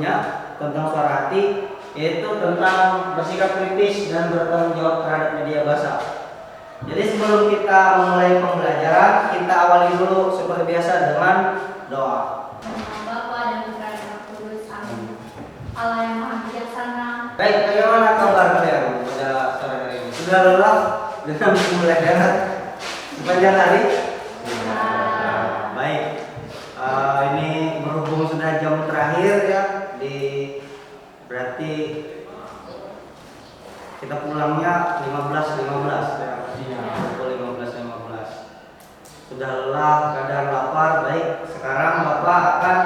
sebelumnya tentang suara hati, yaitu tentang bersikap kritis dan bertanggung jawab terhadap media bahasa. Jadi sebelum kita memulai pembelajaran, kita awali dulu seperti biasa dengan doa. Bapa dan Putra dan Roh Kudus, amin. Allah yang Maha Bijaksana. Baik, bagaimana kabar kalian pada sore hari ini? Sudah lelah dengan pembelajaran sepanjang hari? Baik, ini berhubung sudah jam terakhir ya, berarti kita pulangnya 15.15 ya. Pukul 15.15. Sudah lelah, keadaan lapar. Baik, sekarang Bapak akan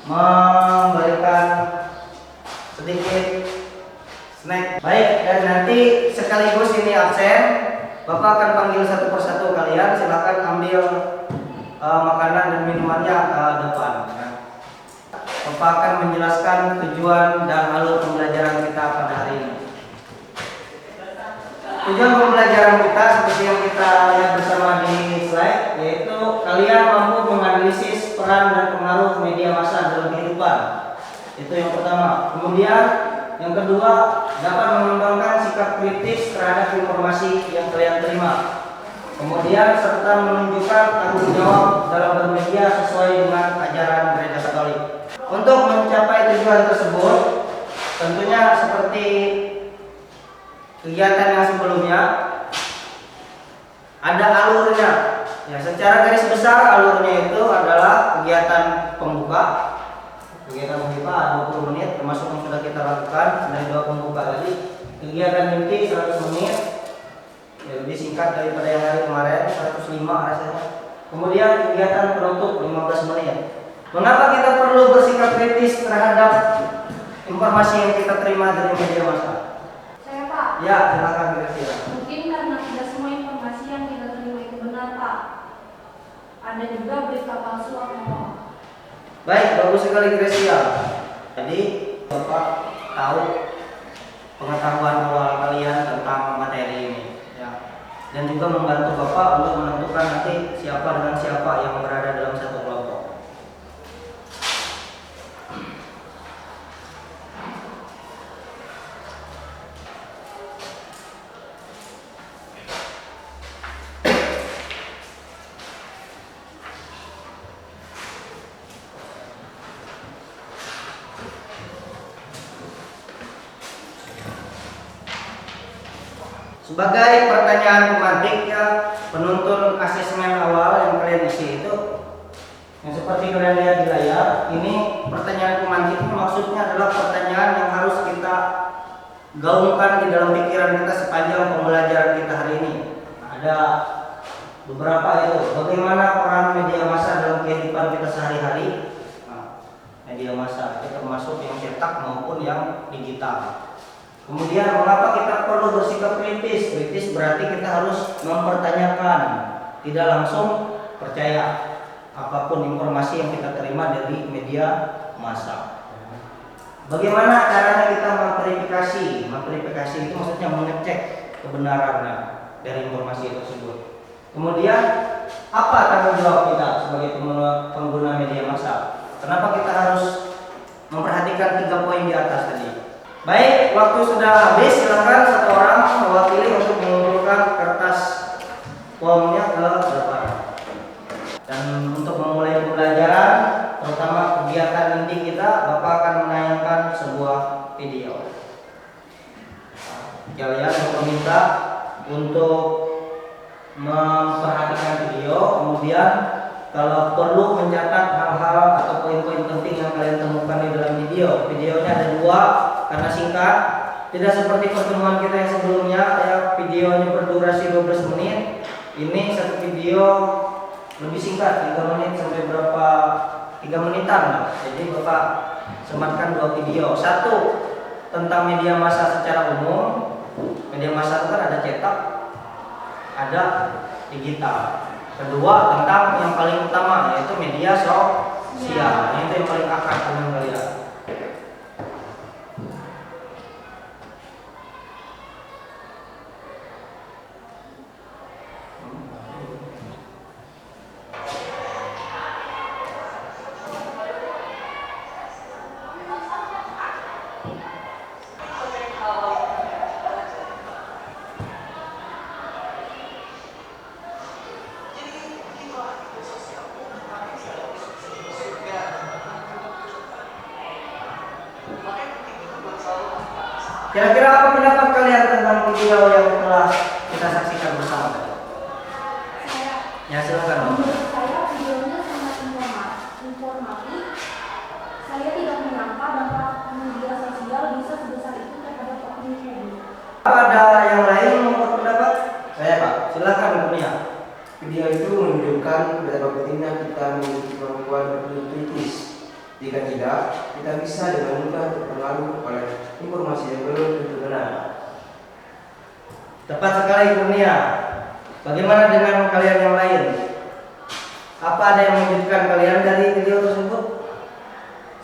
memberikan sedikit snack. Baik, dan nanti sekaligus ini absen, Bapak akan panggil satu persatu kalian. Silakan ambil makanan dan minumannya ke depan. Bapak akan menjelaskan tujuan dan alur pembelajaran kita pada hari ini. Tujuan pembelajaran kita seperti yang kita lihat bersama di slide, yaitu kalian mampu menganalisis peran dan pengaruh media massa dalam kehidupan. Itu yang pertama. Kemudian yang kedua, dapat mengembangkan sikap kritis terhadap informasi yang kalian terima. Kemudian serta menunjukkan tanggung jawab dalam bermedia sesuai dengan ajaran Gereja Katolik. Untuk mencapai tujuan tersebut, tentunya seperti kegiatan yang sebelumnya, ada alurnya. Ya, secara garis besar alurnya itu adalah kegiatan pembuka. Kegiatan pembuka 20 menit, termasuk yang sudah kita lakukan dari 2 pembuka tadi. Kegiatan inti 100 menit, ya, lebih singkat daripada yang hari kemarin, 105 rasanya. Kemudian kegiatan penutup 15 menit. Mengapa kita perlu bersikap kritis terhadap informasi yang kita terima dari media massa? Ya, silakan kira-kira. Mungkin karena tidak semua informasi yang kita terima itu benar, Pak. Ada juga berita palsu atau. Baik, bagus sekali Gracia. Jadi Bapak tahu pengetahuan awal kalian tentang materi ini, ya. Dan juga membantu Bapak untuk menentukan nanti siapa dengan siapa yang berada dalam satu kelompok. Sebagai pertanyaan pemantik ya, penuntun asesmen awal yang kalian isi itu, yang seperti kalian lihat di layar, ini pertanyaan pemantik maksudnya adalah pertanyaan yang harus kita gaungkan di dalam pikiran kita sepanjang pembelajaran kita hari ini. Ada beberapa itu, bagaimana peran media massa dalam kehidupan kita sehari-hari. Nah, media massa itu termasuk yang cetak maupun yang digital. Kemudian mengapa kita perlu bersikap kritis? Kritis berarti kita harus mempertanyakan, tidak langsung percaya apapun informasi yang kita terima dari media massa. Bagaimana caranya kita memverifikasi? Memverifikasi itu maksudnya mengecek kebenarannya dari informasi tersebut. Kemudian apa tanggung jawab kita sebagai pengguna media massa? Kenapa kita harus memperhatikan 3 poin di atas tadi? Baik, waktu sudah habis, silakan satu orang mewakili untuk mengumpulkan kertas formnya ke depan. Dan untuk memulai pembelajaran, terutama kegiatan inti kita, Bapak akan menayangkan sebuah video. Kalian meminta untuk memperhatikan video, kemudian kalau perlu mencatat hal-hal atau poin-poin penting yang kalian temukan di dalam video. Videonya ada 2 karena singkat, tidak seperti pertemuan kita yang sebelumnya ya, videonya berdurasi 12 menit. Ini satu video lebih singkat, 3 menit sampai berapa, 3 menitan lah. Jadi Bapak sematkan 2 video. Satu tentang media massa secara umum. Media massa itu kan ada cetak, ada digital. Kedua tentang yang paling utama, yaitu media sosial. Ini itu yang paling akrab dengan kalian. Kira-kira apa pendapat kalian tentang video yang telah kita saksikan bersama? Ya silakan. Menurut saya videonya sangat informatif. Saya tidak menyangka dampak media sosial bisa sebesar itu terhadap opini publik. Ada yang lain membuat pendapat? Saya Pak, silakan Kurnia. Video itu menunjukkan betapa pentingnya kita memiliki kemampuan berpikir kritis. Jika tidak, kita bisa dengan mudah terpengaruh oleh informasi yang belum tentu benar. Tepat sekali Kurnia. Bagaimana dengan kalian yang lain? Apa ada yang mengejutkan kalian dari video tersebut?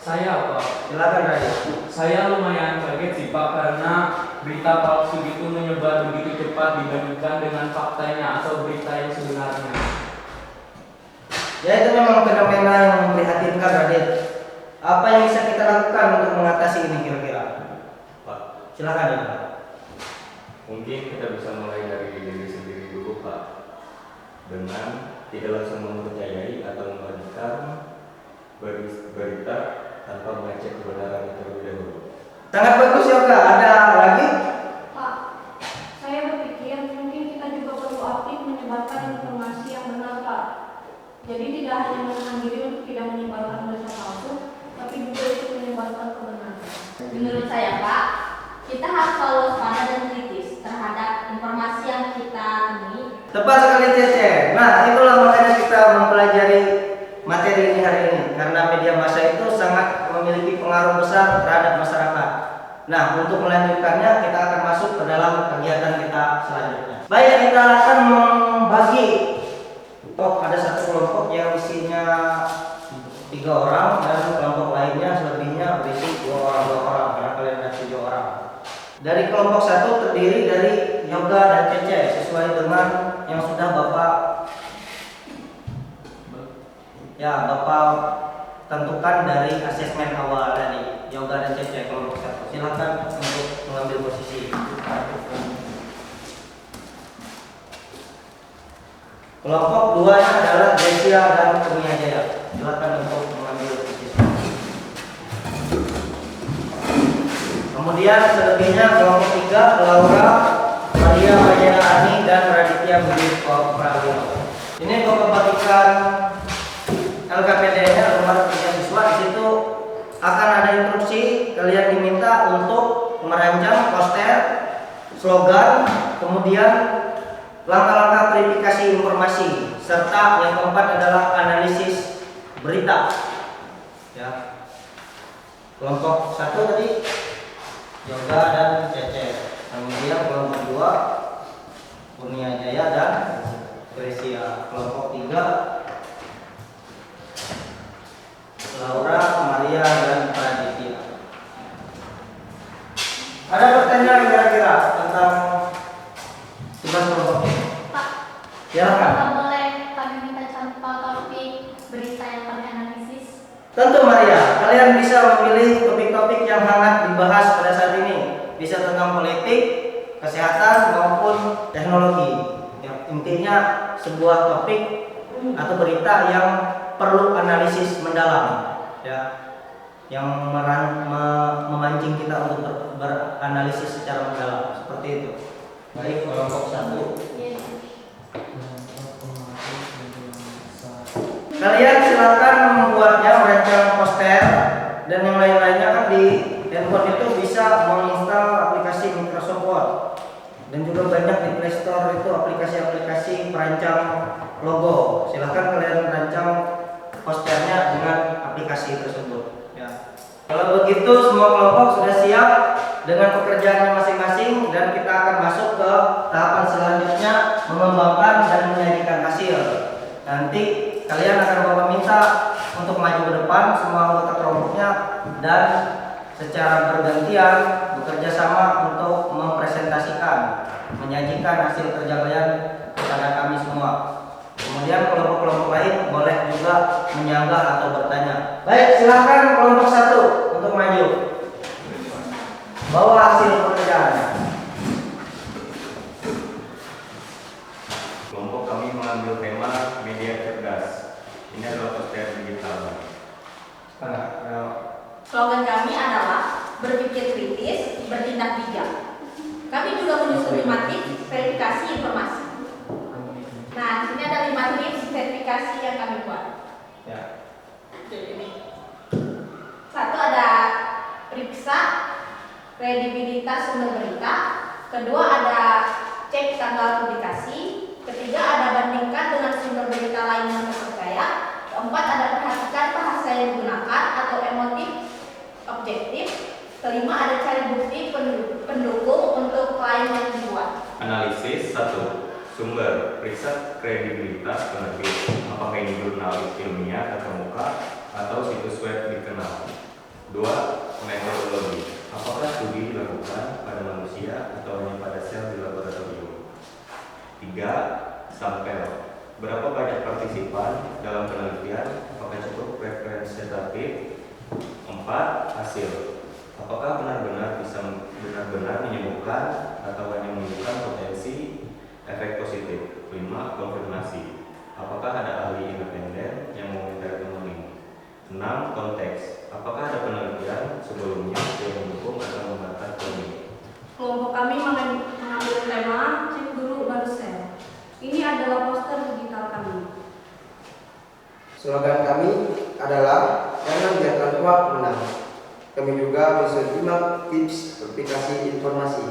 Saya Pak, Silakan Rai. saya lumayan kaget sih Pak karena berita palsu itu menyebar begitu cepat dibandingkan dengan faktanya atau berita yang sebenarnya. Ya itu memang fenomena yang memprihatinkan Radit. Apa yang bisa kita lakukan untuk mengatasi ini kira-kira? Pak, Silakan ya Pak. mungkin kita bisa mulai dari diri sendiri dulu Pak, dengan tidak langsung mempercayai atau membagikan berita tanpa mengecek kebenaran terlebih dahulu. Sangat bagus ya Kak. Ada lagi? Pak, saya berpikir mungkin kita juga perlu aktif menyebarkan informasi yang benar Pak. Jadi tidak hanya menahan diri untuk tidak menyebarkan berita palsu, tapi juga untuk menyebarkan kebenaran. Menurut saya Pak, kita harus selalu waspada dan kritis terhadap informasi yang kita temui. Tepat sekali Cece. Nah itulah makanya kita mempelajari materi ini hari ini, karena media massa itu sangat memiliki pengaruh besar terhadap masyarakat. Nah untuk melanjutkannya kita akan masuk ke dalam kegiatan kita selanjutnya. Baik, kita akan membagi. Ada satu kelompok yang isinya 3 orang dan kelompok lainnya selebihnya berisi 2 orang karena kalian ada 7 orang. Dari kelompok 1 terdiri dari Yoga dan Cece sesuai dengan yang sudah Bapak tentukan dari asesmen awal tadi. Yoga dan Cece kelompok 1. Silakan untuk mengambil posisi. Kelompok 2 adalah Desia dan Kurnia Jaya. Silakan untuk mengambil posisi. Kemudian selebihnya kelompok 3 Laura, Maria Majena Ani dan Raditya Budi Prabowo. Ini Bapak bagikan LKPD-nya nomor 3 siswa. Di situ akan ada instruksi, kalian diminta untuk merancang poster, slogan, kemudian langkah-langkah verifikasi informasi, serta yang keempat adalah analisis berita. Ya. Kelompok 1 tadi Yoga dan Cece. Kemudian kelompok 2 Kurnia Jaya dan Gresia. Kelompok 3 Laura, Maria dan Praditya. Ada pertanyaan kira-kira tentang tugas kelompok ini? Pak, Silakan. apa boleh kami minta contoh topik berita yang kami analisis? Tentu Maria, kalian bisa memilih topik-topik yang hangat dibahas pada saat ini. Bisa tentang politik, kesehatan maupun teknologi. Ya, intinya sebuah topik atau berita yang perlu analisis mendalam, ya, yang memancing kita untuk beranalisis secara mendalam seperti itu. Baik, kelompok 1. Kalian silakan membuatnya, merancang poster dan yang lain-lainnya. Kan di handphone itu bisa menginstal aplikasi Microsoft Word dan juga banyak di Play Store itu aplikasi-aplikasi perancang logo. Silakan kalian rancang posternya dengan aplikasi tersebut. Ya. Kalau begitu semua kelompok sudah siap dengan pekerjaannya masing-masing dan kita akan masuk ke tahapan selanjutnya, mengembangkan dan menyajikan hasil. Nanti kalian akan Bapak minta untuk maju ke depan semua anggota kelompoknya dan secara bergantian bekerja sama untuk mempresentasikan, menyajikan hasil kerja kalian kepada kami semua. Kemudian kelompok-kelompok lain boleh juga menyanggah atau bertanya. Baik, silakan kelompok 1 untuk maju. Bawa hasil pekerjaannya. Kelompok kami mengambil tema media cerdas. Ini adalah poster digital. Slogan kami adalah berpikir kritis, bertindak bijak. Kami juga menyusun 5 tips verifikasi informasi. Nah, ini ada 5 tips verifikasi yang kami buat. Ya. Satu, ada periksa kredibilitas sumber berita. Kedua, ada cek tanggal publikasi. Ketiga, ada bandingkan dengan sumber berita lain yang terpercaya. Keempat, ada perhatikan bahasa yang digunakan atau emotif objektif. Kelima, ada cari bukti pendukung untuk klaim yang dibuat. Analisis 1. Sumber, periksa kredibilitas penerbit. Apakah ini jurnal ilmiah terkemuka atau situs web dikenal? 2. Metodologi. Apakah studi dilakukan pada manusia atau hanya pada sel di laboratorium? 3. Sampel. Berapa banyak partisipan dalam penelitian? Apakah cukup representatif? 4. Hasil. Apakah benar-benar bisa menyembuhkan atau hanya menunjukkan potensi efek positif? 5. Konfirmasi. Apakah ada ahli independen yang mengomentari temuan ini? 6. Konteks. Apakah ada penelitian sebelumnya yang mendukung atau membantah klaim ini? Kelompok kami mengambil tema cek dulu baru share. Ini adalah poster digital kami. Slogan kami adalah jangan biarkan hoak menang. Kami juga menyusun 5 tips verifikasi informasi.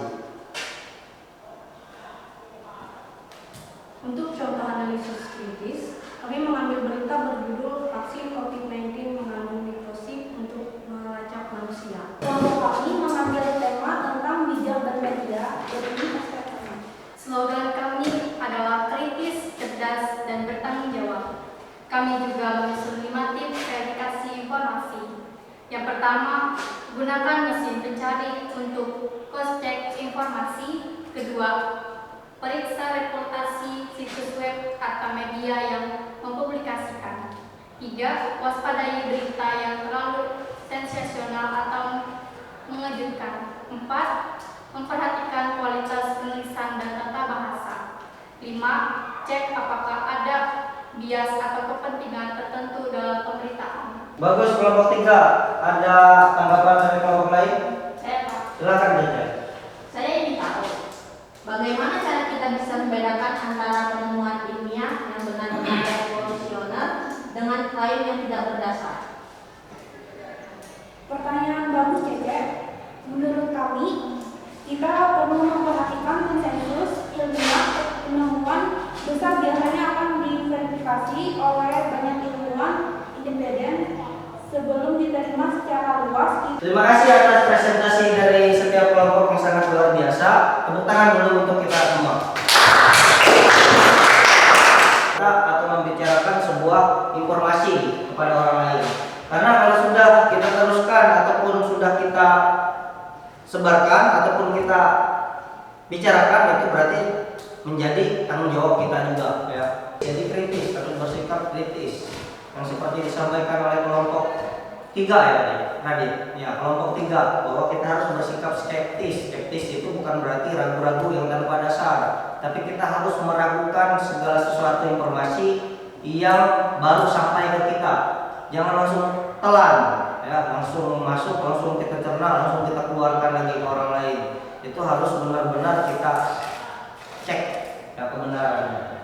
Untuk contoh analisis kritis, kami mengambil berita berjudul vaksin COVID-19 mengandung mikrochip untuk melacak manusia. Kelompok kami mengambil tema tentang bijak bermedia, jadi hashtag kami. Slogan kami adalah kritis, cerdas, dan bertanggung jawab. Kami juga menyusun 5 tips verifikasi informasi. Yang pertama, gunakan mesin pencari untuk cross check informasi. Kedua, periksa reputasi situs web atau media yang mempublikasikan. 3. Waspadai berita yang terlalu sensasional atau mengejutkan. 4. Memperhatikan kualitas penulisan dan tata bahasa. 5. Cek apakah ada bias atau kepentingan tertentu dalam pemberitaan. Bagus kelompok 3. Ada tanggapan dari kelompok lain? Saya Pak. Silakan saja. Saya ingin tahu bagaimana cara kita bisa membedakan antara penemuan ilmiah yang benar-benar revolusioner dengan klaim yang tidak berdasar. Pertanyaan bagus, Cece. Menurut kami, kita perlu memperhatikan konsensus ilmiah. Penemuan besar biasanya akan diverifikasi oleh banyak ilmuwan independen sebelum diterima secara luas. Terima kasih atas presentasi dari setiap kelompok yang sangat luar biasa. Tepuk tangan dulu untuk kita semua. Kita atau membicarakan sebuah informasi kepada orang lain. Karena kalau sudah kita teruskan ataupun sudah kita sebarkan ataupun kita bicarakan, itu berarti menjadi tanggung jawab kita juga, ya. Jadi kritis, harus bersikap kritis. Yang seperti disampaikan oleh kelompok 3 ya tadi. Ya, kelompok 3 bahwa kita harus bersikap skeptis. Skeptis itu bukan berarti ragu-ragu yang tanpa dasar, tapi kita harus meragukan segala sesuatu informasi yang baru sampai ke kita. Jangan langsung telan, ya, langsung masuk, langsung kita cerna, langsung kita keluarkan lagi ke orang lain. Itu harus benar-benar kita cek ya kebenarannya.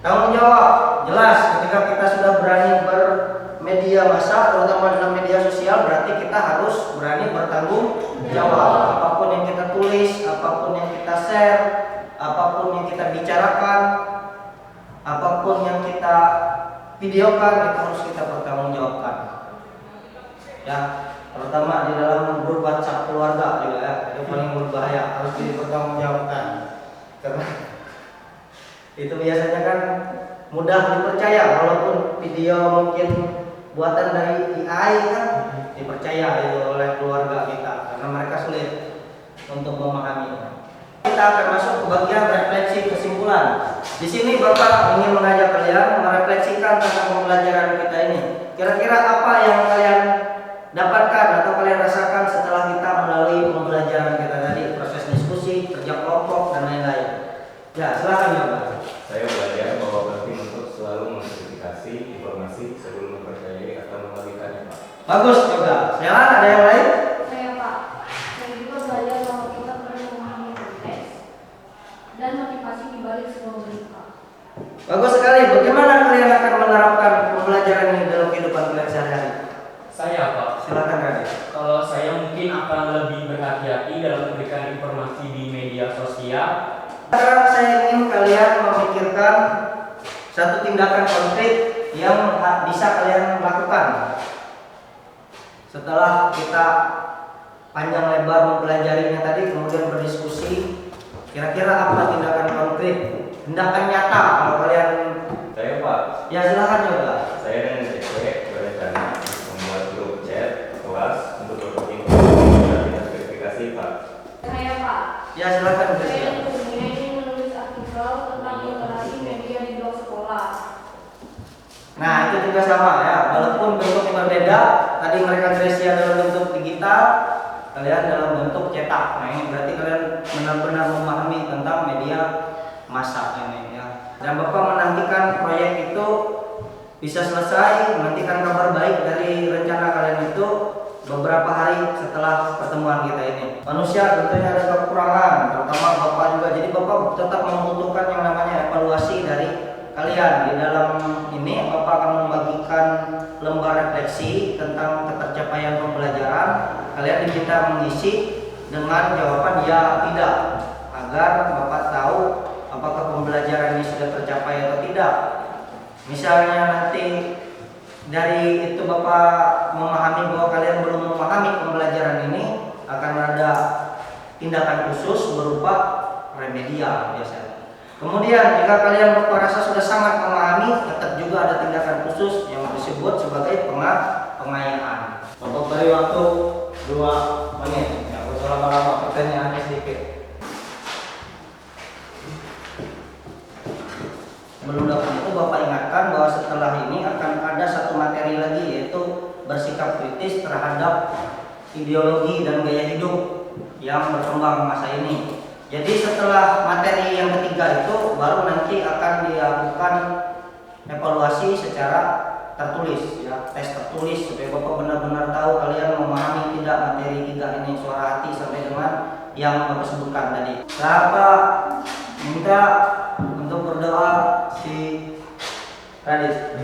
Tanggung jawab jelas ketika kita sudah berani bermedia massa, terutama dalam media sosial, berarti kita harus berani bertanggung jawab. Apapun yang kita tulis, apapun yang kita share, apapun yang kita bicarakan, apapun yang kita videokan, itu harus kita bertanggung jawabkan. Ya, terutama di dalam grup WhatsApp keluarga juga ya, itu paling berbahaya, harus dipertanggungjawabkan. Karena itu biasanya kan mudah dipercaya, walaupun video mungkin buatan dari AI kan dipercaya itu oleh keluarga kita, karena mereka sulit untuk memahami. Kita akan masuk ke bagian refleksi kesimpulan. Di sini Bapak ingin mengajak kalian merefleksikan tentang pembelajaran kita ini. Kira-kira apa yang kalian dapatkan atau kalian rasakan setelah kita melalui pembelajaran kita tadi, proses diskusi, kerja kelompok dan lain-lain. Ya, silakan ya Pak. Saya belajar bahwa penting untuk selalu memverifikasi informasi sebelum mempercayai atau membagikannya, Pak. Bagus juga. Silakan, ada yang Pak. Silakan Radit. Kalau saya mungkin akan lebih berhati-hati dalam memberikan informasi di media sosial. Sekarang saya ingin kalian memikirkan satu tindakan konkret yang bisa kalian lakukan. Setelah kita panjang lebar mempelajarinya tadi, kemudian berdiskusi, kira-kira apa tindakan konkret, tindakan nyata kalau kalian. Saya Pak, Ya silakan coba. saya dan STP berencana membuat grup chat kelas untuk berbagi informasi dan dinas verifikasi Pak. Saya Pak. Ya silakan Saya Gracia. ingin menulis artikel tentang literasi media di blog sekolah. Nah itu juga sama ya, walaupun bentuknya berbeda. Tadi mereka Gracia dalam bentuk digital, kalian dalam bentuk cetak. Nah ini berarti kalian benar-benar memahami tentang media massa ini ya. Dan Bapak menantikan proyek itu bisa selesai, menantikan kabar baik dari rencana kalian itu beberapa hari setelah pertemuan kita ini. Manusia tentunya ada kekurangan, terutama Bapak juga. Jadi Bapak tetap membutuhkan yang namanya evaluasi dari kalian. Di dalam ini Bapak akan membagikan lembar refleksi tentang ketercapaian pembelajaran. Kalian diminta mengisi dengan jawaban ya tidak, agar Bapak tahu apakah pembelajaran ini sudah tercapai atau tidak. Misalnya nanti dari itu Bapak memahami bahwa kalian belum memahami pembelajaran ini, akan ada tindakan khusus berupa remedial biasanya. Kemudian jika kalian merasa sudah sangat memahami, tetap juga ada tindakan khusus yang disebut sebagai pengayaan. Bapak beri waktu 2 menit. Ya, usah lama-lama, pertanyaannya sedikit. Sebelum itu Bapak ingatkan bahwa setelah ini akan ada satu materi lagi, yaitu bersikap kritis terhadap ideologi dan gaya hidup yang berkembang masa ini. Jadi setelah materi yang ketiga itu baru nanti akan dilakukan evaluasi secara tertulis ya, tes tertulis supaya Bapak benar-benar tahu kalian memahami tidak materi 3 ini, suara hati sampai dengan yang Bapak sebutkan tadi. Bapak minta untuk berdoa si Radit.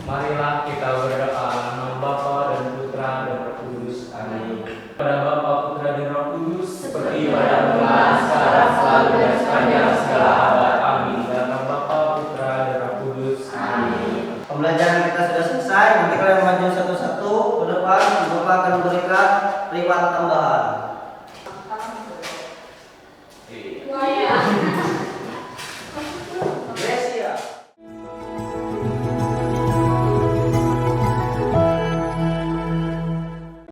Marilah kita berdoa. Nama Bapa dan Putra dan Roh Kudus. Amin. Pada Bapa, Putra dan Roh Kudus, seperti pada mula, sekarang, selalu dan sepanjang segala abad. Amin. Dalam Bapa, Putra dan Roh Kudus. Amin. Pembelajaran kita sudah selesai. Nanti kalian maju satu-satu ke depan. Bapak akan memberikan riwayat tambahan. Wah ya.